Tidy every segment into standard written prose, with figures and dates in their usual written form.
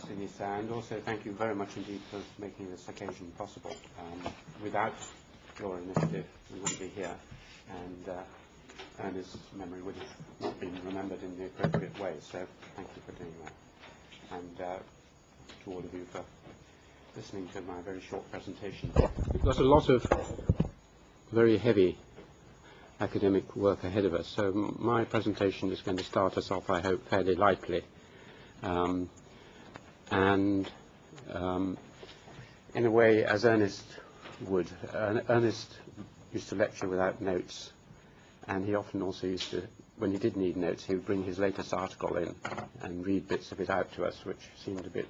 Sinisa, and also thank you very much indeed for making this occasion possible. Without your initiative, we wouldn't be here, and Ernest's memory would have not been remembered in the appropriate way, so thank you for doing that. And to all of you for listening to my very short presentation. We've got a lot of very heavy academic work ahead of us, so my presentation is going to start us off, I hope, fairly lightly. In a way, as Ernest would. Ernest used to lecture without notes, and he often also used to, when he did need notes, he would bring his latest article in and read bits of it out to us, which seemed a bit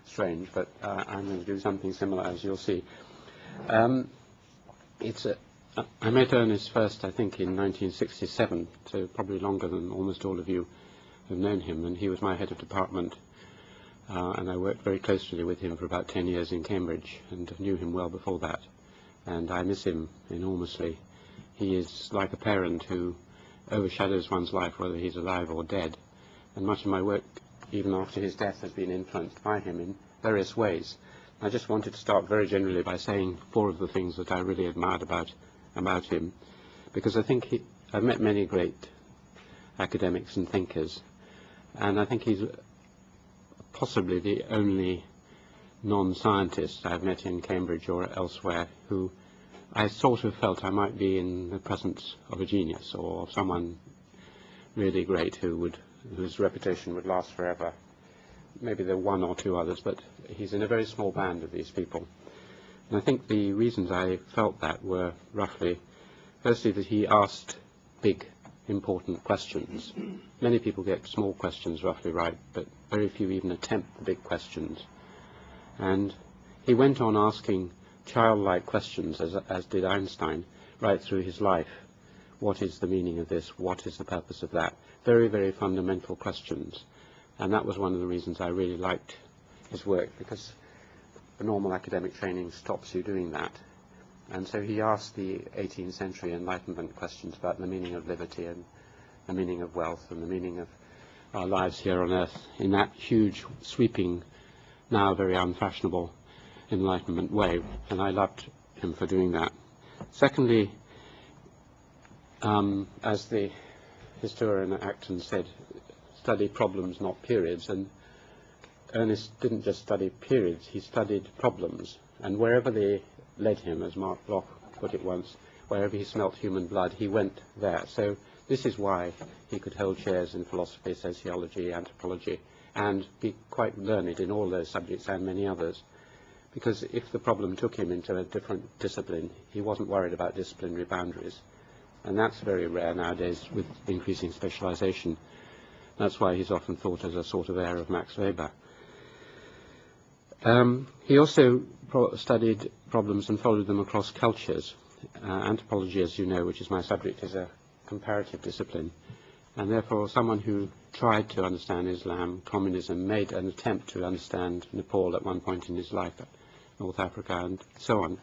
strange, but I'm going to do something similar, as you'll see. I met Ernest first, I think, in 1967, so probably longer than almost all of you have known him, and he was my head of department. And I worked very closely with him for about 10 years in Cambridge, and knew him well before that. And I miss him enormously. He is like a parent who overshadows one's life, whether he's alive or dead. And much of my work, even after his death, has been influenced by him in various ways. I just wanted to start very generally by saying 4 of the things that I really admired about him, because I think I've met many great academics and thinkers, and I think he's possibly the only non-scientist I've met in Cambridge or elsewhere who I sort of felt I might be in the presence of a genius or of someone really great whose reputation would last forever. Maybe there are 1 or 2 others, but he's in a very small band of these people. And I think the reasons I felt that were roughly, firstly, that he asked big, important questions. Many people get small questions roughly right, but very few even attempt the big questions. And he went on asking childlike questions, as did Einstein, right through his life. What is the meaning of this? What is the purpose of that? Very, very fundamental questions. And that was one of the reasons I really liked his work, because the normal academic training stops you doing that. And so he asked the 18th century Enlightenment questions about the meaning of liberty and the meaning of wealth and the meaning of our lives here on earth in that huge, sweeping, now very unfashionable Enlightenment way. And I loved him for doing that. Secondly, as the historian Acton said, study problems, not periods. And Ernest didn't just study periods, he studied problems. And wherever they led him, as Mark Bloch put it once, wherever he smelt human blood, he went there. So this is why he could hold chairs in philosophy, sociology, anthropology, and be quite learned in all those subjects and many others. Because if the problem took him into a different discipline, he wasn't worried about disciplinary boundaries. And that's very rare nowadays with increasing specialization. That's why he's often thought as a sort of heir of Max Weber. He also studied problems and followed them across cultures. Anthropology, as you know, which is my subject, is a comparative discipline. And therefore, someone who tried to understand Islam, communism, made an attempt to understand Nepal at one point in his life, North Africa, and so on,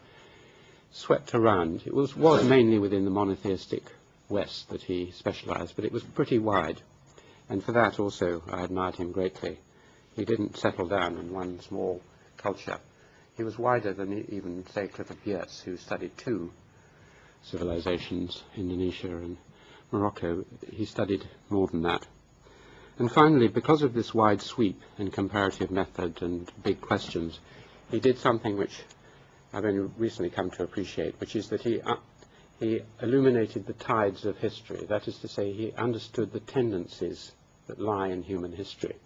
swept around. It was mainly within the monotheistic West that he specialized, but it was pretty wide. And for that also, I admired him greatly. He didn't settle down in one small culture. He was wider than even, say, Clifford Geertz, who studied 2 civilizations, Indonesia and Morocco. He studied more than that. And finally, because of this wide sweep and comparative method and big questions, he did something which I've only recently come to appreciate, which is that he illuminated the tides of history. That is to say, he understood the tendencies that lie in human history.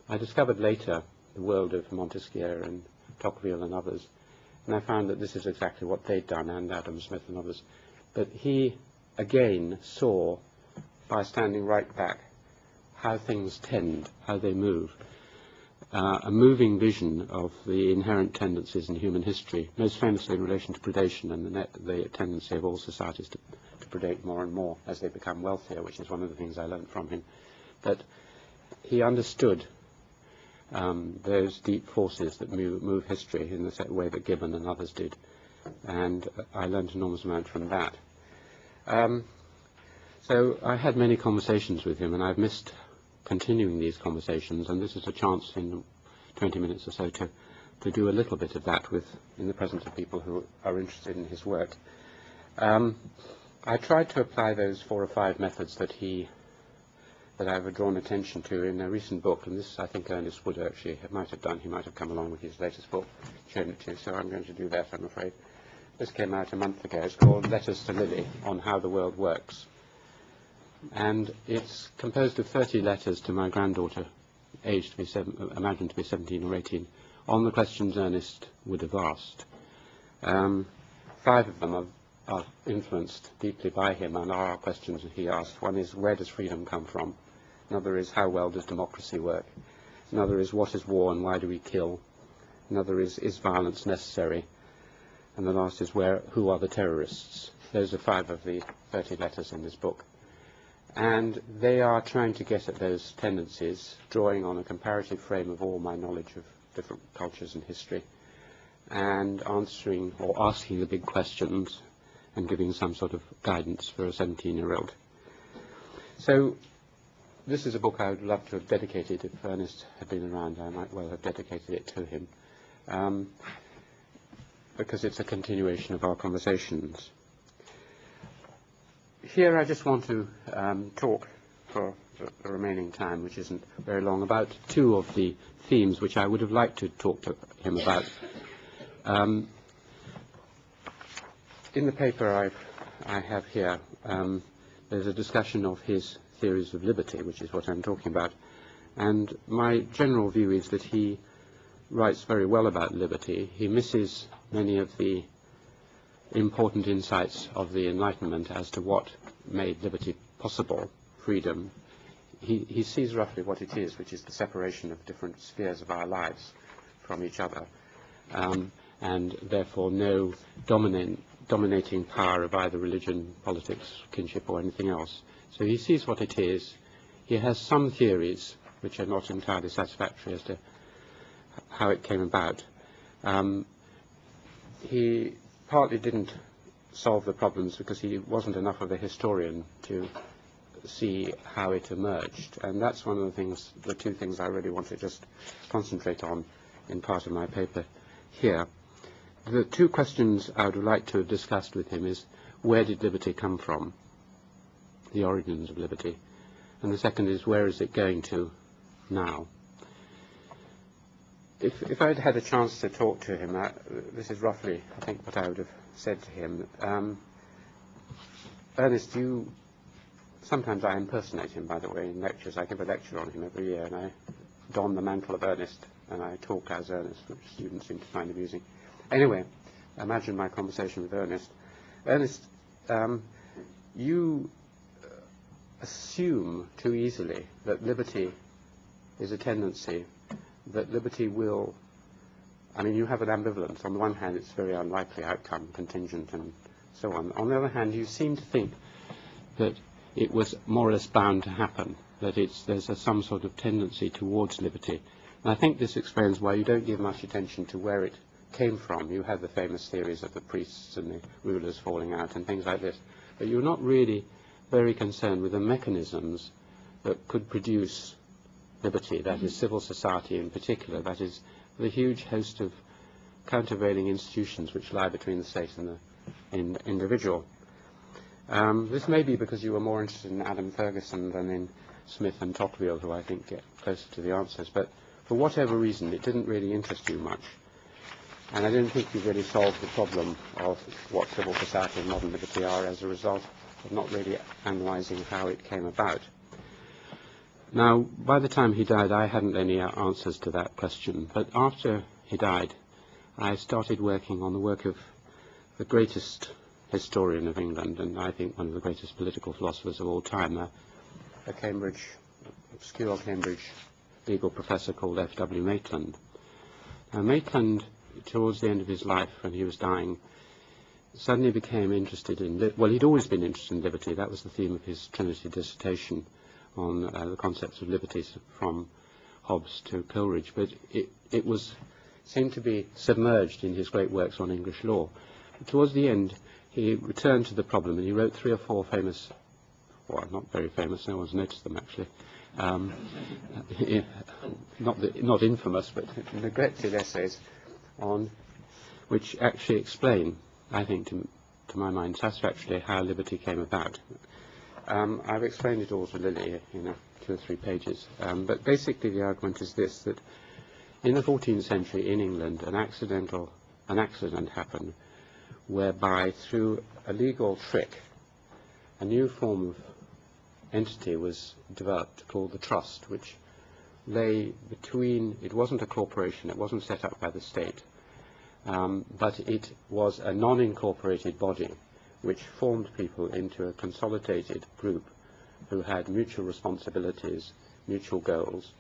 I discovered later the world of Montesquieu and Tocqueville and others, and I found that this is exactly what they'd done, and Adam Smith and others. But he, again, saw, by standing right back, how things tend, how they move. A moving vision of the inherent tendencies in human history, most famously in relation to predation and the tendency of all societies to predate more and more as they become wealthier, which is one of the things I learned from him. But he understood those deep forces that move history in the way that Gibbon and others did. And I learned an enormous amount from that. So I had many conversations with him, and I've missed continuing these conversations, and this is a chance 20 minutes or so to do a little bit of that in the presence of people who are interested in his work. I tried to apply those 4 or 5 methods that I've drawn attention to in a recent book, and this I think Ernest would actually might have done. He might have come along with his latest book, shown it to you, so I'm going to do that, I'm afraid. This came out a month ago. It's called Letters to Lily, on How the World Works. And it's composed of 30 letters to my granddaughter, aged to be imagined to be 17 or 18, on the questions Ernest would have asked. 5 of them are influenced deeply by him and are questions that he asked. One is, where does freedom come from? Another is, how well does democracy work? Another is, what is war and why do we kill? Another is violence necessary? And the last is, who are the terrorists? Those are 5 of the 30 letters in this book. And they are trying to get at those tendencies, drawing on a comparative frame of all my knowledge of different cultures and history, and answering or asking the big questions and giving some sort of guidance for a 17-year-old. So this is a book I would love to have dedicated. If Ernest had been around, I might well have dedicated it to him, because it's a continuation of our conversations. Here I just want to talk for the remaining time, which isn't very long, about 2 of the themes which I would have liked to talk to him about. In the paper I have here, there's a discussion of his theories of liberty, which is what I'm talking about. And my general view is that he writes very well about liberty. He misses many of the important insights of the Enlightenment as to what made liberty possible, freedom. He sees roughly what it is, which is the separation of different spheres of our lives from each other, and therefore no dominating power of either religion, politics, kinship, or anything else. So he sees what it is. He has some theories which are not entirely satisfactory as to how it came about. He partly didn't solve the problems because he wasn't enough of a historian to see how it emerged, and that's one of the 2 things I really want to just concentrate on in part of my paper here. The 2 questions I would like to have discussed with him is, where did liberty come from, the origins of liberty, and the second is, where is it going to now? If I'd had a chance to talk to him, this is roughly, I think, what I would have said to him. Ernest, sometimes I impersonate him, by the way, in lectures. I give a lecture on him every year, and I don the mantle of Ernest, and I talk as Ernest, which students seem to find amusing. Anyway, imagine my conversation with Ernest. Ernest, you assume too easily that liberty is a tendency, that liberty will, you have an ambivalence. On the one hand, it's a very unlikely outcome, contingent and so on. On the other hand, you seem to think that it was more or less bound to happen, that there's some sort of tendency towards liberty. And I think this explains why you don't give much attention to where it came from. You have the famous theories of the priests and the rulers falling out and things like this, but you're not really very concerned with the mechanisms that could produce liberty, that is civil society in particular, that is the huge host of countervailing institutions which lie between the state and the individual. This may be because you were more interested in Adam Ferguson than in Smith and Tocqueville, who I think get closer to the answers, but for whatever reason it didn't really interest you much, and I don't think you've really solved the problem of what civil society and modern liberty are as a result of not really analysing how it came about. Now, by the time he died, I hadn't any answers to that question, but after he died, I started working on the work of the greatest historian of England, and I think one of the greatest political philosophers of all time, a obscure Cambridge legal professor called F.W. Maitland. Now, Maitland, towards the end of his life, when he was dying, suddenly became interested in, he'd always been interested in liberty. That was the theme of his Trinity dissertation on the concepts of liberty from Hobbes to Coleridge, but it seemed to be submerged in his great works on English law. But towards the end, he returned to the problem, and he wrote 3 or 4 famous, well, not very famous, no one's noticed them actually, not infamous, but neglected essays on which actually explain, I think, to my mind, satisfactorily how liberty came about. I've explained it all to Lily in 2 or 3 pages, but basically the argument is this, that in the 14th century in England, an accident happened whereby, through a legal trick, a new form of entity was developed called the trust, which lay between, it wasn't a corporation, it wasn't set up by the state, but it was a non-incorporated body which formed people into a consolidated group who had mutual responsibilities, mutual goals,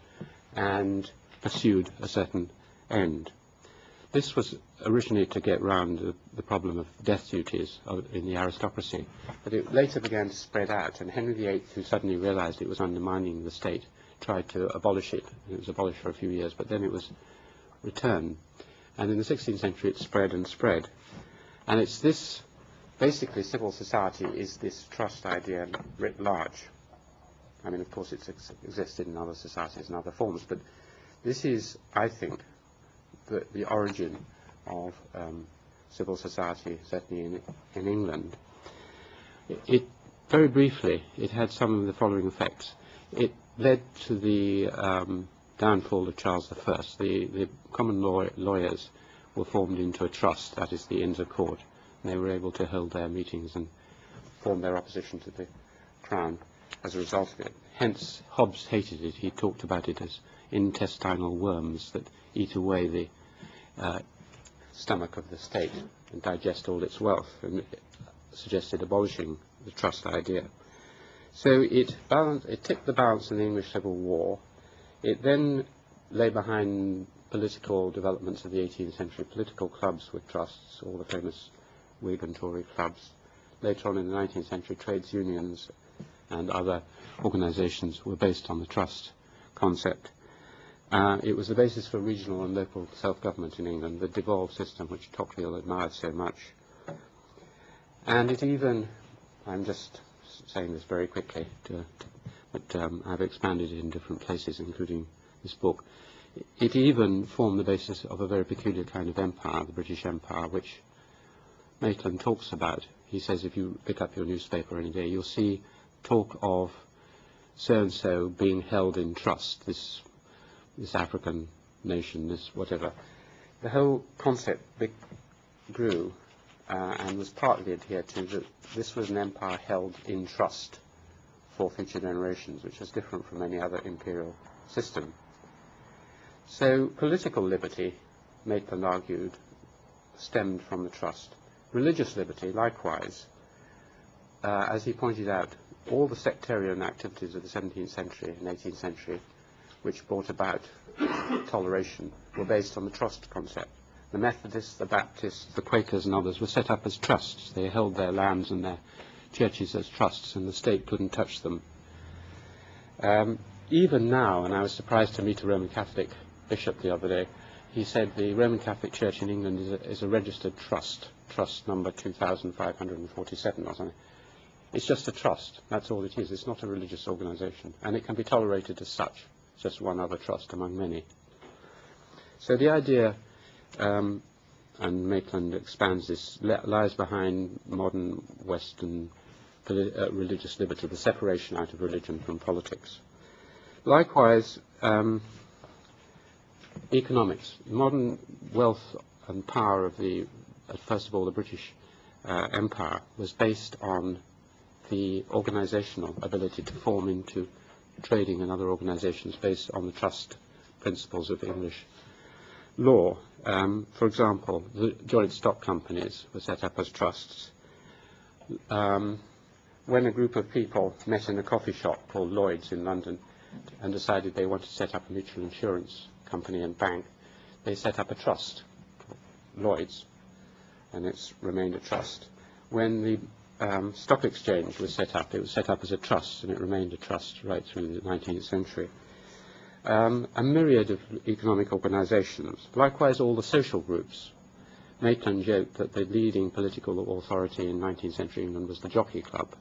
and pursued a certain end. This was originally to get round the problem of death duties in the aristocracy, but it later began to spread out, and Henry VIII, who suddenly realized it was undermining the state, tried to abolish it. It was abolished for a few years, but then it was returned. And in the 16th century it spread and spread. And it's this, basically civil society is this trust idea writ large. I mean, of course it's existed in other societies and other forms, but this is, I think, the origin of civil society, certainly in England. Very briefly, it had some of the following effects. It led to the downfall of Charles I. The common lawyers were formed into a trust, that is the Inns of Court, and they were able to hold their meetings and form their opposition to the Crown as a result of it. Hence, Hobbes hated it. He talked about it as intestinal worms that eat away the stomach of the state and digest all its wealth, and suggested abolishing the trust idea. So it tipped the balance in the English Civil War. It then lay behind political developments of the 18th century, political clubs with trusts, all the famous Whig and Tory clubs. Later on in the 19th century, trades unions and other organizations were based on the trust concept. It was the basis for regional and local self-government in England, the devolved system which Tocqueville admired so much. And it even, I'm just saying this very quickly, but I've expanded it in different places, including this book. It even formed the basis of a very peculiar kind of empire, the British Empire, which Maitland talks about. He says if you pick up your newspaper any day, you'll see talk of so-and-so being held in trust, this African nation, this whatever. The whole concept grew and was partly adhered to that this was an empire held in trust for future generations, which was different from any other imperial system. So political liberty, Maitland argued, stemmed from the trust. Religious liberty, likewise, as he pointed out, all the sectarian activities of the 17th century and 18th century which brought about toleration were based on the trust concept. The Methodists, the Baptists, the Quakers and others were set up as trusts. They held their lands and their churches as trusts, and the state couldn't touch them. Even now, and I was surprised to meet a Roman Catholic bishop the other day, he said the Roman Catholic Church in England is a registered trust number 2547 or something. It's just a trust, that's all it is. It's not a religious organization, and it can be tolerated as such. It's just one other trust among many. So the idea, and Maitland expands this, lies behind modern Western religious liberty, the separation out of religion from politics. Likewise, economics. Modern wealth and power of first of all, the British Empire was based on the organizational ability to form into trading and other organizations based on the trust principles of English law. For example, the joint stock companies were set up as trusts. When a group of people met in a coffee shop called Lloyd's in London and decided they wanted to set up a mutual insurance company and bank, they set up a trust, Lloyd's, and it's remained a trust. When the stock exchange was set up, it was set up as a trust, and it remained a trust right through the 19th century. A myriad of economic organizations. Likewise, all the social groups. Maitland joked that the leading political authority in 19th century England was the Jockey Club.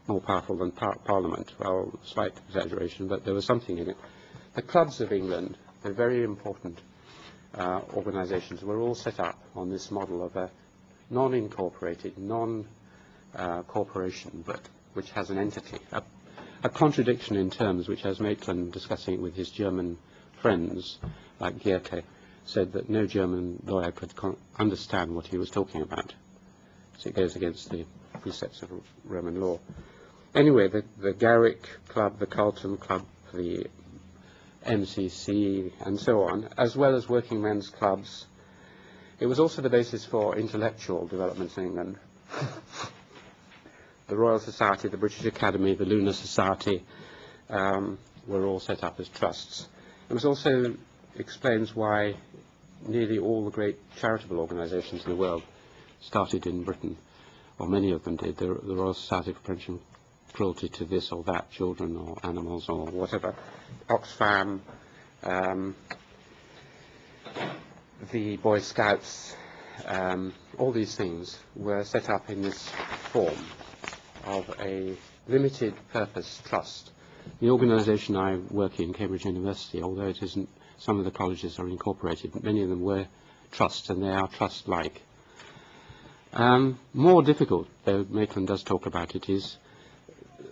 more powerful than Parliament. Well, slight exaggeration, but there was something in it. The clubs of England, the very important organisations, were all set up on this model of a non-incorporated, non-corporation, but which has an entity. A contradiction in terms which, as Maitland, discussing it with his German friends, like Goethe, said that no German lawyer could understand what he was talking about. So it goes against the precepts of Roman law. Anyway, the Garrick Club, the Carlton Club, the MCC, and so on, as well as working men's clubs. It was also the basis for intellectual developments in England. The Royal Society, the British Academy, the Lunar Society were all set up as trusts. It was also explains why nearly all the great charitable organisations in the world started in Britain, or many of them did. The Royal Society for Prevention of Cruelty to this or that, children or animals or whatever, Oxfam, the Boy Scouts, all these things were set up in this form of a limited purpose trust. The organisation I work in, Cambridge University, although it isn't, some of the colleges are incorporated, many of them were trusts, and they are trust-like. More difficult, though Maitland does talk about it, is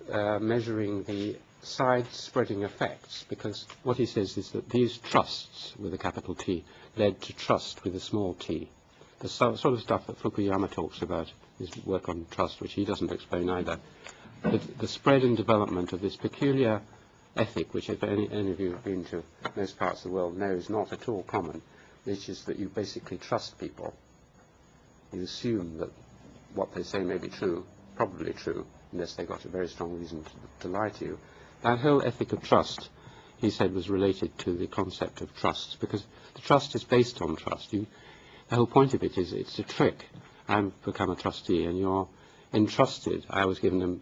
measuring the side-spreading effects, because what he says is that these trusts, with a capital T, led to trust with a small t. The sort of stuff that Fukuyama talks about, his work on trust, which he doesn't explain either. The spread and development of this peculiar ethic, which if any of you have been to most parts of the world know is not at all common, which is that you basically trust people. You assume that what they say may be true, probably true, unless they've got a very strong reason to lie to you. That whole ethic of trust, he said, was related to the concept of trust, because the trust is based on trust. The whole point of it is it's a trick. I've become a trustee, and you're entrusted. I was given a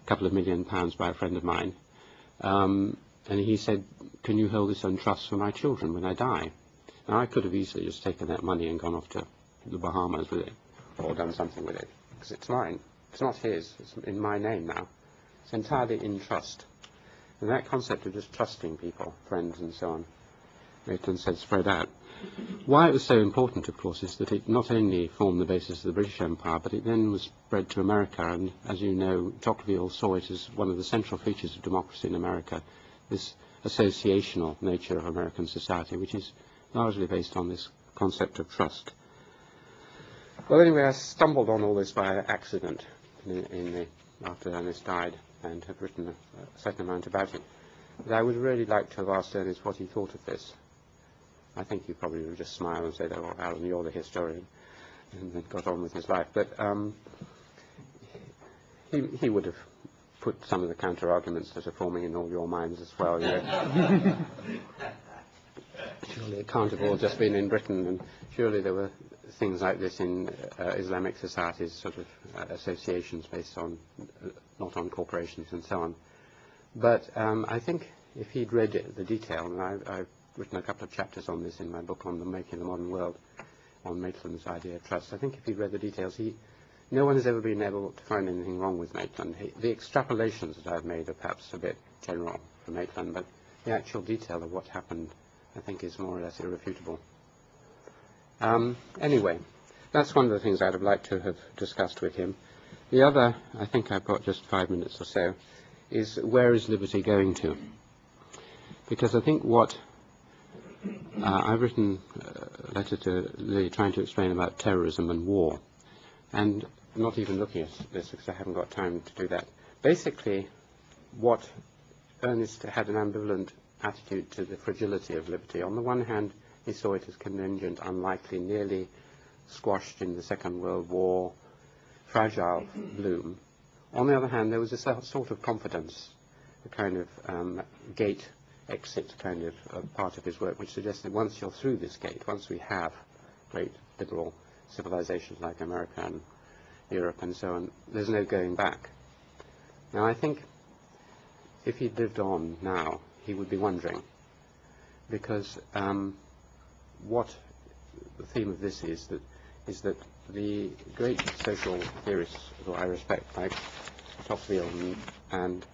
couple of £1 million by a friend of mine, and he said, can you hold this on trust for my children when I die? Now, I could have easily just taken that money and gone off to the Bahamas with it, or done something with it, because it's mine. It's not his. It's in my name now. It's entirely in trust. And that concept of just trusting people, friends and so on, Maitland said, spread out. Why it was so important, of course, is that it not only formed the basis of the British Empire, but it then was spread to America, and as you know, Tocqueville saw it as one of the central features of democracy in America, this associational nature of American society, which is largely based on this concept of trust. Well, anyway, I stumbled on all this by accident after Ernest died, and have written a certain amount about it. But I would really like to have asked Ernest what he thought of this. I think he probably would just smile and say, oh, Alan, you're the historian, and then got on with his life. But he would have put some of the counter-arguments that are forming in all your minds as well. You know. Surely it can't have all just been in Britain, and surely there were things like this in Islamic societies, sort of associations based on, not on corporations and so on. But I think if he'd read the detail, and I've written a couple of chapters on this in my book on the Making the Modern World, on Maitland's idea of trust, I think if he'd read the details, no one has ever been able to find anything wrong with Maitland. The extrapolations that I've made are perhaps a bit general for Maitland, but the actual detail of what happened, I think, is more or less irrefutable. Anyway, that's one of the things I'd have liked to have discussed with him. The other, I think I've got just 5 minutes or so, is where is liberty going to? Because I think what I've written a letter to Lily trying to explain about terrorism and war, and not even looking at this because I haven't got time to do that. Basically, what Ernest had an ambivalent attitude to the fragility of liberty. On the one hand, he saw it as contingent, unlikely, nearly squashed in the Second World War, fragile bloom. On the other hand, there was a sort of confidence, a kind of gate-exit kind of part of his work, which suggests that once you're through this gate, once we have great liberal civilizations like America and Europe and so on, there's no going back. Now, I think if he'd lived on now, he would be wondering, because what the theme of this is that the great social theorists who I respect, like Tocqueville and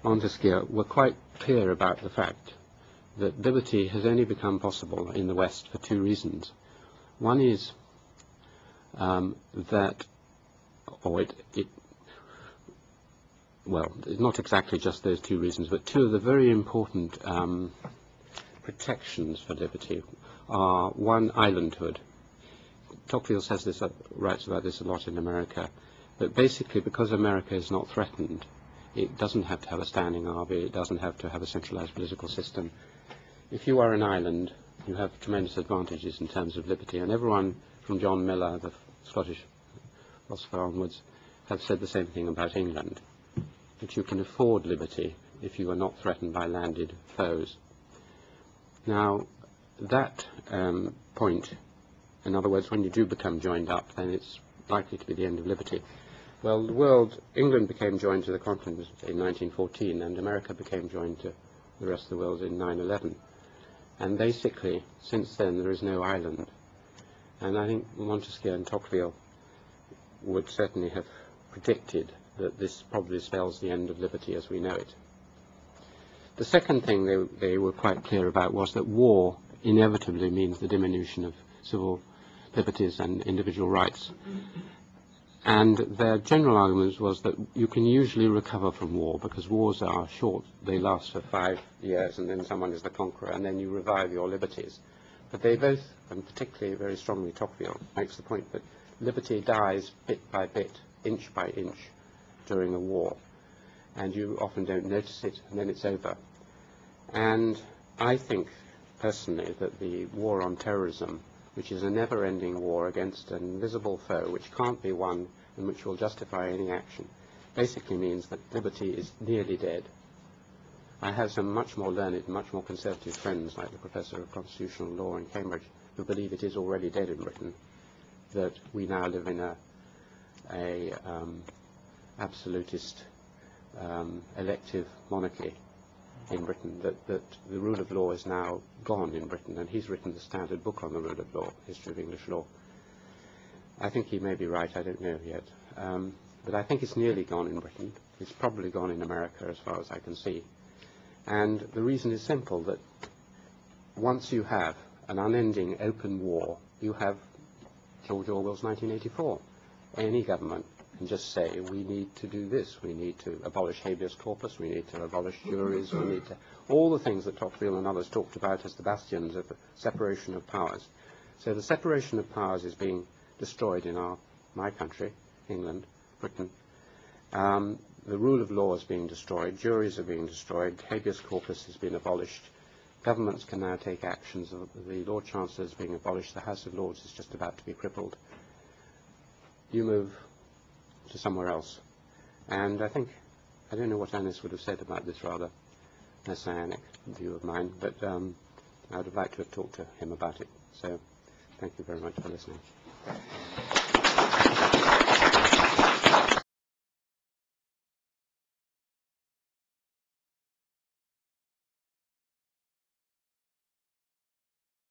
Montesquieu were quite clear about the fact that liberty has only become possible in the West for two reasons. One is well, it's not exactly just those two reasons, but two of the very important protections for liberty are, one, islandhood. Tocqueville says this, writes about this a lot in America, but basically because America is not threatened, it doesn't have to have a standing army, it doesn't have to have a centralized political system. If you are an island, you have tremendous advantages in terms of liberty, and everyone from John Miller, the Scottish philosopher, onwards, have said the same thing about England, that you can afford liberty if you are not threatened by landed foes. Now, that point, in other words, when you do become joined up, then it's likely to be the end of liberty. Well, England became joined to the continent in 1914, and America became joined to the rest of the world in 9/11. And basically, since then, there is no island. And I think Montesquieu and Tocqueville would certainly have predicted that this probably spells the end of liberty as we know it. The second thing they were quite clear about was that war inevitably means the diminution of civil liberties and individual rights. And their general argument was that you can usually recover from war because wars are short. They last for 5 years and then someone is the conqueror and then you revive your liberties. But they both, and particularly very strongly Tocqueville, makes the point that liberty dies bit by bit, inch by inch during a war. And you often don't notice it and then it's over. And I think personally that the war on terrorism, which is a never-ending war against an invisible foe which can't be won and which will justify any action, basically means that liberty is nearly dead. I have some much more learned, much more conservative friends, like the Professor of Constitutional Law in Cambridge, who believe it is already dead in Britain, that we now live in a absolutist elective monarchy in Britain, that the rule of law is now gone in Britain, and he's written the standard book on the rule of law, History of English Law. I think he may be right, I don't know yet. But I think it's nearly gone in Britain. It's probably gone in America as far as I can see. And the reason is simple, that once you have an unending open war, you have George Orwell's 1984. Any government can just say, we need to do this, we need to abolish habeas corpus, we need to abolish juries, we need to... all the things that Tocqueville and others talked about as the bastions of the separation of powers. So the separation of powers is being destroyed in my country, England, Britain. The rule of law is being destroyed, juries are being destroyed, habeas corpus has been abolished, governments can now take actions, the Lord Chancellor is being abolished, the House of Lords is just about to be crippled. You move to somewhere else. And I think, I don't know what Ernest would have said about this rather messianic view of mine, but I would have liked to have talked to him about it. So thank you very much for listening.